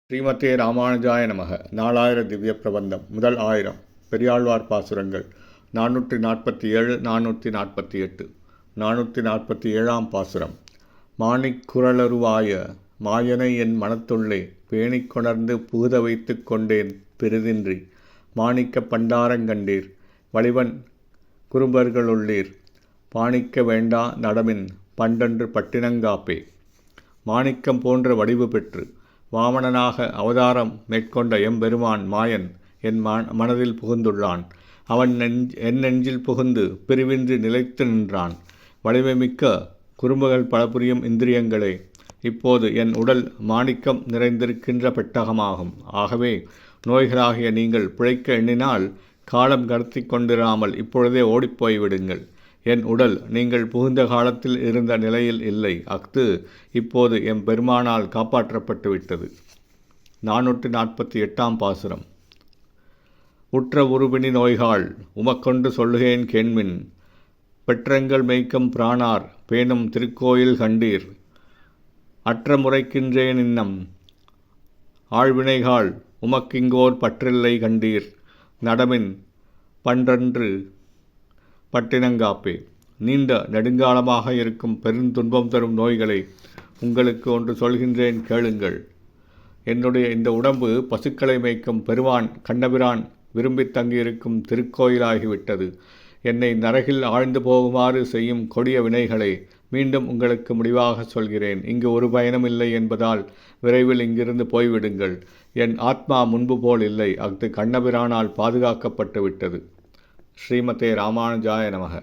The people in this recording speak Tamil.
ஸ்ரீமதே ராமானுஜாய நமக. 4000 திவ்ய பிரபந்தம். முதல் 1000 பெரியாழ்வார் பாசுரங்கள் 447 448. 447ஆம் பாசுரம். மாணிக்குரலருவாய மாயனை என் மனத்துள்ளே பேணிக் கொணர்ந்து புகுத வைத்து கொண்டேன் பெரிதின்றி மாணிக்க பண்டாரங்கண்டீர் வலிவன் குறும்பர்களுள்ளீர் பாணிக்க வேண்டா நடமின் பண்டன்று பட்டினங்காப்பே. மாணிக்கம் போன்ற வடிவு பெற்று வாமனனாக அவதாரம் மேற்கொண்ட எம்பெருமான் மாயன் என் மனதில் புகுந்துள்ளான். அவன் என் நெஞ்சில் புகுந்து பிரிவின்றி நிலைத்து நின்றான். வலிமைமிக்க குறும்புகள் பலபுரியும் இந்திரியங்களே, இப்போது என் உடல் மாணிக்கம் நிறைந்திருக்கின்ற பெட்டகமாகும். ஆகவே நோய்களாகிய நீங்கள் பிழைக்க எண்ணினால் காலம் கடத்தி கொண்டிராமல் இப்பொழுதே ஓடிப்போய் விடுங்கள். என் உடல் நீங்கள் புகுந்த காலத்தில் இருந்த நிலையில் இல்லை. அஃது இப்போது எம் பெருமானால் காப்பாற்றப்பட்டு விட்டது. 448ஆம் பாசுரம். உற்ற உருபிணி நோய்காள் உமக்கொண்டு சொல்லுகேன் கேண்மின் பெற்றங்கள் மேய்க்கும் பிரானார் பேணும் திருக்கோயில் கண்டீர் அற்ற முறைக்கின்றேன் இன்னம் ஆழ்வினைகாள் உமக்கிங்கோர் பற்றில்லை கண்டீர் நடமின் பன்றன்று பட்டினங்காப்பே. நீண்ட நெடுங்காலமாக இருக்கும் பெருந்துன்பம் தரும் நோய்களை உங்களுக்கு ஒன்று சொல்கின்றேன் கேளுங்கள். என்னுடைய இந்த உடம்பு பசுக்களை மேய்க்கும் பெருமான் கண்ணபிரான் விரும்பி தங்கியிருக்கும் திருக்கோயிலாகிவிட்டது. என்னை நரகில் ஆழ்ந்து போகுமாறு செய்யும் கொடிய வினைகளை மீண்டும் உங்களுக்கு முடிவாக சொல்கிறேன். இங்கு ஒரு பயனும் இல்லை என்பதால் விரைவில் இங்கிருந்து போய்விடுங்கள். என் ஆத்மா முன்பு போல் இல்லை. அஃது கண்ணபிரானால் பாதுகாக்கப்பட்டு விட்டது. ஸ்ரீமதே ராமானுஜாய நமக.